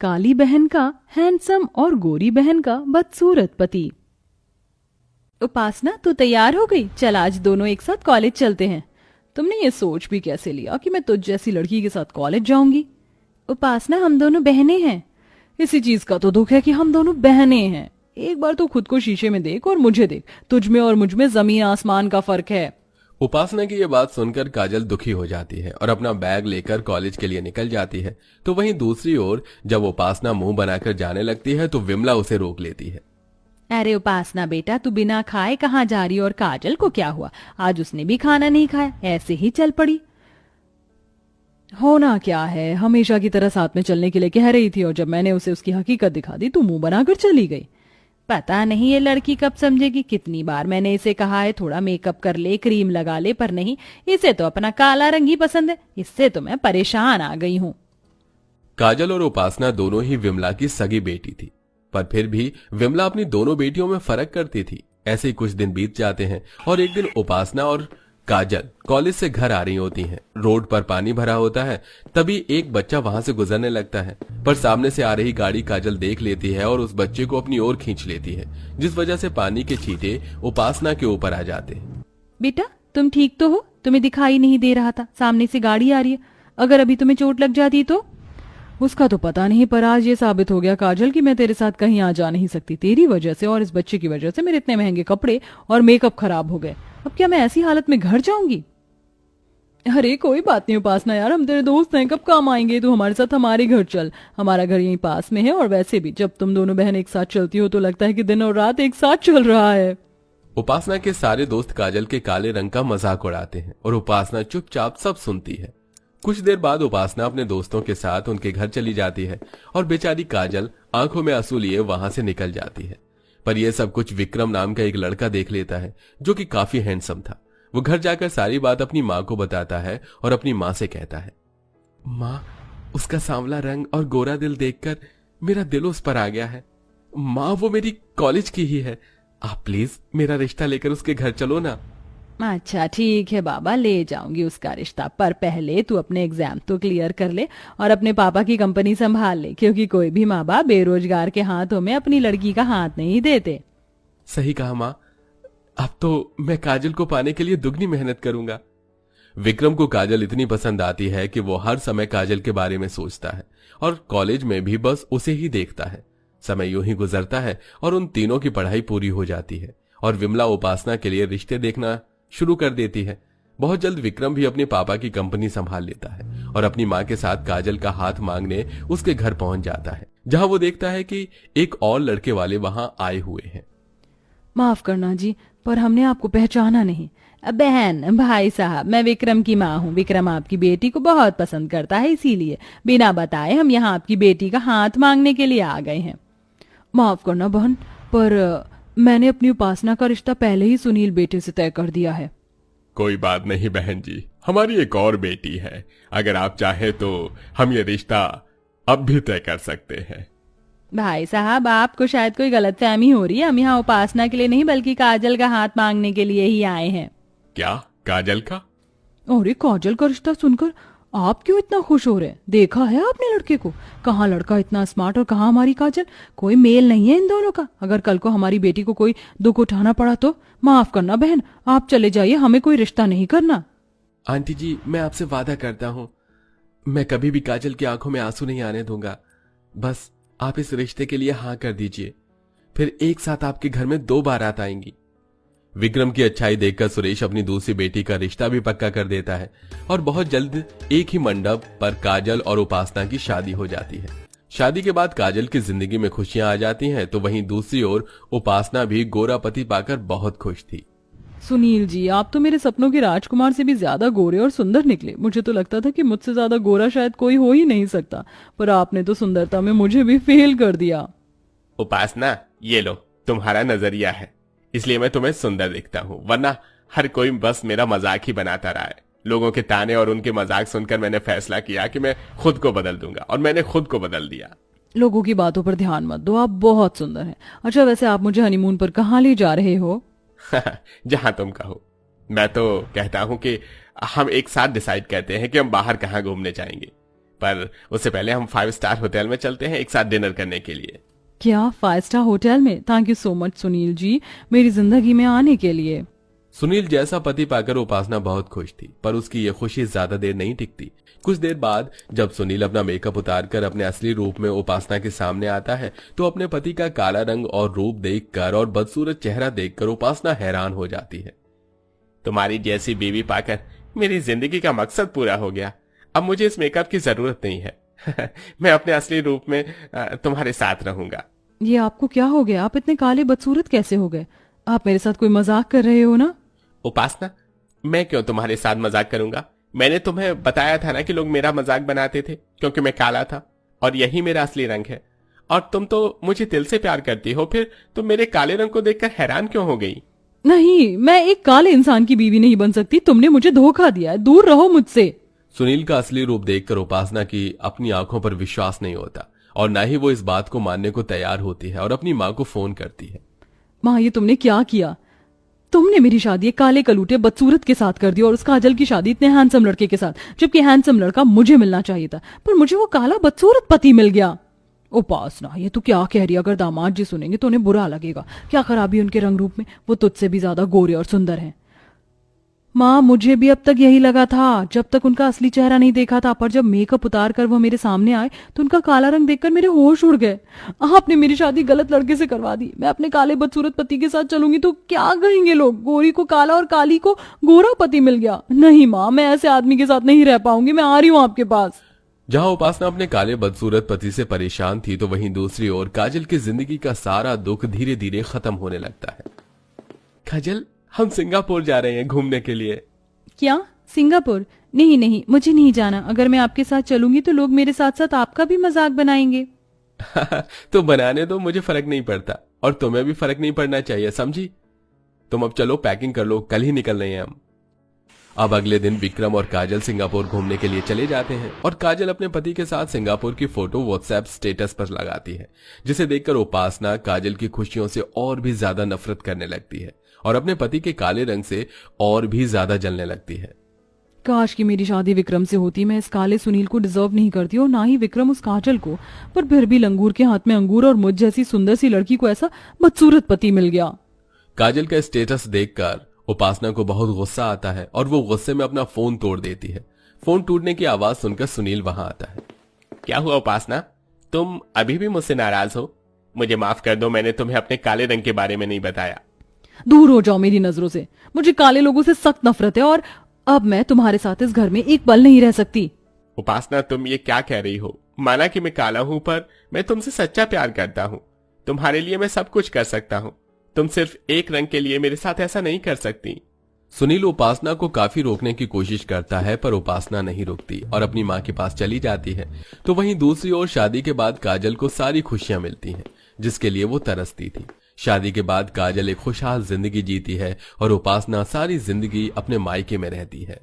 काली बहन का हैंडसम और गोरी बहन का बदसूरत पति। उपासना, तू तैयार हो गई? चल आज दोनों एक साथ कॉलेज चलते हैं। तुमने ये सोच भी कैसे लिया कि मैं तुझ जैसी लड़की के साथ कॉलेज जाऊंगी? उपासना, हम दोनों बहनें हैं। इसी चीज का तो दुख है कि हम दोनों बहनें हैं। एक बार तो खुद को शीशे में देख और मुझे देख, तुझ में और मुझ में जमीन आसमान का फर्क है। उपासना की ये बात सुनकर काजल दुखी हो जाती है और अपना बैग लेकर कॉलेज के लिए निकल जाती है। तो वहीं दूसरी ओर जब उपासना मुंह बनाकर जाने लगती है तो विमला उसे रोक लेती है। अरे उपासना बेटा, तू बिना खाए कहाँ जा रही? और काजल को क्या हुआ? आज उसने भी खाना नहीं खाया, ऐसे ही चल पड़ी। होना क्या है, हमेशा की तरह साथ में चलने के लिए कह रही थी और जब मैंने उसे उसकी हकीकत दिखा दी तो मुंह बनाकर चली गई। पता नहीं ये लड़की कब समझेगी। कितनी बार मैंने इसे कहा है थोड़ा मेकअप कर ले, क्रीम लगा ले, पर नहीं, इसे तो अपना काला रंग ही पसंद है। इससे तो मैं परेशान आ गई हूँ। काजल और उपासना दोनों ही विमला की सगी बेटी थी, पर फिर भी विमला अपनी दोनों बेटियों में फर्क करती थी। ऐसे ही कुछ दिन बीत जाते हैं और एक दिन उपासना और काजल कॉलेज से घर आ रही होती हैं। रोड पर पानी भरा होता है, तभी एक बच्चा वहां से गुजरने लगता है, पर सामने से आ रही गाड़ी काजल देख लेती है और उस बच्चे को अपनी ओर खींच लेती है, जिस वजह से पानी के छींटे उपासना के ऊपर आ जाते हैं। बेटा, तुम ठीक तो हो? तुम्हें दिखाई नहीं दे रहा था सामने से गाड़ी आ रही है? अगर अभी तुम्हें चोट लग जाती तो? उसका तो पता नहीं, पर आज ये साबित हो गया काजल कि मैं तेरे साथ कहीं आ जा नहीं सकती। तेरी वजह से और इस बच्चे की वजह से मेरे इतने महंगे कपड़े और मेकअप खराब हो गए। अब क्या मैं ऐसी हालत में घर जाऊंगी? अरे कोई बात नहीं उपासना यार, हम तेरे दोस्त हैं, कब काम आएंगे? तू हमारे साथ हमारे घर चल, हमारा घर यहीं पास में है। और वैसे भी जब तुम दोनों बहन एक साथ चलती हो तो लगता है कि दिन और रात एक साथ चल रहा है। उपासना के सारे दोस्त काजल के काले रंग का मजाक उड़ाते हैं और उपासना चुपचाप सब सुनती है। कुछ देर बाद उपासना अपने दोस्तों के साथ उनके घर चली जाती है और बेचारी काजल आंखों में आंसू लिए वहां से निकल जाती है। पर यह सब कुछ विक्रम नाम का एक लड़का देख लेता है जो कि काफी हैंडसम था। वो घर जाकर सारी बात अपनी माँ को बताता है और अपनी माँ से कहता है, माँ, उसका सांवला रंग और गोरा दिल देखकर मेरा दिल उस पर आ गया है। माँ, वो मेरी कॉलेज की ही है, आप प्लीज मेरा रिश्ता लेकर उसके घर चलो ना। अच्छा ठीक है बाबा, ले जाऊंगी उसका रिश्ता, पर पहले तू अपने एग्जाम तो क्लियर कर ले और अपने पापा की कंपनी संभाल ले, क्योंकि कोई भी माँ बाप बेरोजगार के हाथों में अपनी लड़की का हाथ नहीं देते। सही कहा माँ, अब तो मैं काजल को पाने के लिए दुगनी मेहनत करूंगा। विक्रम को काजल इतनी पसंद आती है कि वो हर समय काजल के बारे में सोचता है और कॉलेज में भी बस उसे ही देखता है। समय यूं ही गुजरता है और उन तीनों की पढ़ाई पूरी हो जाती है और विमला उपासना के लिए रिश्ते देखना शुरू कर देती है। बहुत जल्द विक्रम भी अपने पापा की कंपनी संभाल लेता है और अपनी माँ के साथ काजल का हाथ मांगने उसके घर पहुंच जाता है, जहां वो देखता है कि एक और लड़के वाले वहां आए हुए हैं। माफ करना जी, पर हमने आपको पहचाना नहीं। बहन, भाई साहब, मैं विक्रम की माँ हूँ। विक्रम आपकी बेटी को बहुत पसंद करता है, इसीलिए बिना बताए हम यहाँ आपकी बेटी का हाथ मांगने के लिए आ गए हैं। माफ करना बहन, पर मैंने अपनी उपासना का रिश्ता पहले ही सुनील बेटे से तय कर दिया है। कोई बात नहीं बहन जी, हमारी एक और बेटी है, अगर आप चाहे तो हम ये रिश्ता अब भी तय कर सकते हैं। भाई साहब, आपको शायद कोई गलतफहमी हो रही है। हम यहाँ उपासना के लिए नहीं बल्कि काजल का हाथ मांगने के लिए ही आए हैं। क्या काजल का? अरे काजल का रिश्ता सुनकर आप क्यों इतना खुश हो रहे हैं? देखा है आपने लड़के को? कहाँ लड़का इतना स्मार्ट और कहाँ हमारी काजल? कोई मेल नहीं है इन दोनों का। अगर कल को हमारी बेटी को कोई दुख उठाना पड़ा तो माफ करना बहन, आप चले जाइए, हमें कोई रिश्ता नहीं करना। आंटी जी, मैं आपसे वादा करता हूँ, मैं कभी भी काजल की आंखों में आंसू नहीं आने दूंगा। बस आप इस रिश्ते के लिए हाँ कर दीजिए, फिर एक साथ आपके घर में 2 बारात आएंगी। विक्रम की अच्छाई देखकर सुरेश अपनी दूसरी बेटी का रिश्ता भी पक्का कर देता है और बहुत जल्द एक ही मंडप पर काजल और उपासना की शादी हो जाती है। शादी के बाद काजल की जिंदगी में खुशियां आ जाती हैं, तो वहीं दूसरी ओर उपासना भी गोरा पति पाकर बहुत खुश थी। सुनील जी, आप तो मेरे सपनों के राजकुमार से भी ज्यादा गोरे और सुंदर निकले। मुझे तो लगता था कि मुझसे ज्यादा गोरा शायद कोई हो ही नहीं सकता, पर आपने तो सुंदरता में मुझे भी फेल कर दिया। उपासना, ये लो तुम्हारा नजरिया है, इसलिए मैं तुम्हें सुंदर दिखता हूँ, वरना हर कोई बस मेरा मजाक ही बनाता रहा है। लोगों के ताने और उनके मजाक सुनकर मैंने फैसला किया कि मैं खुद को बदल दूंगा, और मैंने खुद को बदल दिया। लोगों की बातों पर ध्यान मत दो, आप बहुत सुंदर हैं। अच्छा, वैसे आप मुझे हनीमून पर कहाँ ले जा रहे हो? जहां तुम कहो। मैं तो कहता हूं कि हम एक साथ डिसाइड करते हैं कि हम बाहर कहाँ घूमने जाएंगे। पर उससे पहले हम 5 स्टार होटल में चलते हैं एक साथ डिनर करने के लिए। क्या 5 स्टार होटल में? Thank you so much Sunil ji, मेरी जिंदगी में आने के लिए। सुनील जैसा पति पाकर उपासना बहुत खुश थी, पर उसकी ये खुशी ज्यादा देर नहीं टिकती। कुछ देर बाद जब सुनील अपना मेकअप उतारकर अपने असली रूप में उपासना के सामने आता है तो अपने पति का काला रंग और रूप देखकर और बदसूरत चेहरा देखकर उपासना हैरान हो जाती है। तुम्हारी जैसी बीवी पाकर मेरी जिंदगी का मकसद पूरा हो गया। अब मुझे इस मेकअप की जरूरत नहीं है। मैं अपने असली रूप में तुम्हारे साथ रहूंगा। ये आपको क्या हो गया? आप इतने काले बदसूरत कैसे हो गए? आप मेरे साथ कोई मजाक कर रहे हो ना? उपासना, मैं क्यों तुम्हारे साथ मजाक करूंगा? मैंने तुम्हें बताया था ना कि लोग मेरा मजाक बनाते थे क्योंकि मैं काला था और यही मेरा असली रंग है। और तुम तो मुझे दिल से प्यार करती हो, फिर तुम मेरे काले रंग को देखकर हैरान क्यों हो गई? नहीं, मैं एक काले इंसान की बीवी नहीं बन सकती। तुमने मुझे धोखा दिया है, दूर रहो मुझसे। सुनील का असली रूप देखकर उपासना की अपनी आंखों पर विश्वास नहीं होता और ना ही वो इस बात को मानने को तैयार होती है और अपनी माँ को फोन करती है। माँ, ये तुमने क्या किया? तुमने मेरी शादी एक काले कलूटे बदसूरत के साथ कर दी और उस काजल की शादी इतने हैंडसम लड़के के साथ, जबकि हैंडसम लड़का मुझे मिलना चाहिए था, पर मुझे वो काला बदसूरत पति मिल गया। उपासना, ये तू क्या कह रही है? अगर दामाद जी सुनेंगे तो उन्हें बुरा लगेगा। क्या खराबी उनके रंग रूप में? वो तुझसे भी ज्यादा गोरे और सुंदर हैं। माँ, मुझे भी अब तक यही लगा था जब तक उनका असली चेहरा नहीं देखा था, पर जब मेकअप उतार कर वो मेरे सामने आए तो उनका काला रंग देखकर मेरे होश उड़ गए। आपने मेरी शादी गलत लड़के से करवा दी। मैं अपने काले बदसूरत पति के साथ चलूंगी तो क्या कहेंगे लोग? गोरी को काला और काली को गोरा पति मिल गया। नहीं माँ, मैं ऐसे आदमी के साथ नहीं रह पाऊंगी। मैं आ रही हूँ आपके पास। जहां उपासना अपने काले बदसूरत पति से परेशान थी तो वहीं दूसरी ओर काजल की जिंदगी का सारा दुख धीरे धीरे खत्म होने लगता है। काजल, हम सिंगापुर जा रहे हैं घूमने के लिए। क्या? सिंगापुर? नहीं नहीं, मुझे नहीं जाना। अगर मैं आपके साथ चलूंगी तो लोग मेरे साथ साथ आपका भी मजाक बनाएंगे। तो बनाने दो, मुझे फर्क नहीं पड़ता और तुम्हें भी फर्क नहीं पड़ना चाहिए, समझी? तुम अब चलो, पैकिंग कर लो, कल ही निकल रहे हैं हम। अब अगले दिन विक्रम और काजल सिंगापुर घूमने के लिए चले जाते हैं और काजल अपने पति के साथ सिंगापुर की फोटो व्हाट्सएप स्टेटस पर लगाती है, जिसे देखकर उपासना काजल की खुशियों से और भी ज्यादा नफरत करने लगती है और अपने पति के काले रंग से और भी ज्यादा जलने लगती है। काश कि मेरी शादी विक्रम से होती। मैं इस काले सुनील को डिजर्व नहीं करती और ना ही विक्रम उस काजल को, पर फिर भी लंगूर के हाथ में अंगूर और मुझ जैसी सुंदर सी लड़की को ऐसा बदसूरत पति मिल गया। काजल का स्टेटस देखकर उपासना को बहुत गुस्सा आता है और वो गुस्से में अपना फोन तोड़ देती है। फोन टूटने की आवाज सुनकर सुनील वहां आता है। क्या हुआ उपासना, तुम अभी भी मुझसे नाराज हो? मुझे माफ कर दो, मैंने तुम्हें अपने काले रंग के बारे में नहीं बताया। दूर हो जाओ मेरी नजरों से। मुझे काले लोगों से सख्त नफरत है और अब मैं तुम्हारे साथ इस घर में एक पल नहीं रह सकती। उपासना, तुम ये क्या कह रही हो? माना कि मैं काला हूं, पर मैं तुमसे सच्चा प्यार करता हूं। तुम्हारे लिए मैं सब कुछ कर सकता हूं। तुम सिर्फ एक रंग के लिए मेरे साथ ऐसा नहीं कर सकती। सुनील उपासना को काफी रोकने की कोशिश करता है, पर उपासना नहीं रुकती और अपनी माँ के पास चली जाती है। तो वहीं दूसरी ओर शादी के बाद काजल को सारी खुशियां मिलती हैं, जिसके लिए वो तरसती थी। शादी के बाद काजल एक खुशहाल जिंदगी जीती है और उपासना सारी जिंदगी अपने मायके में रहती है।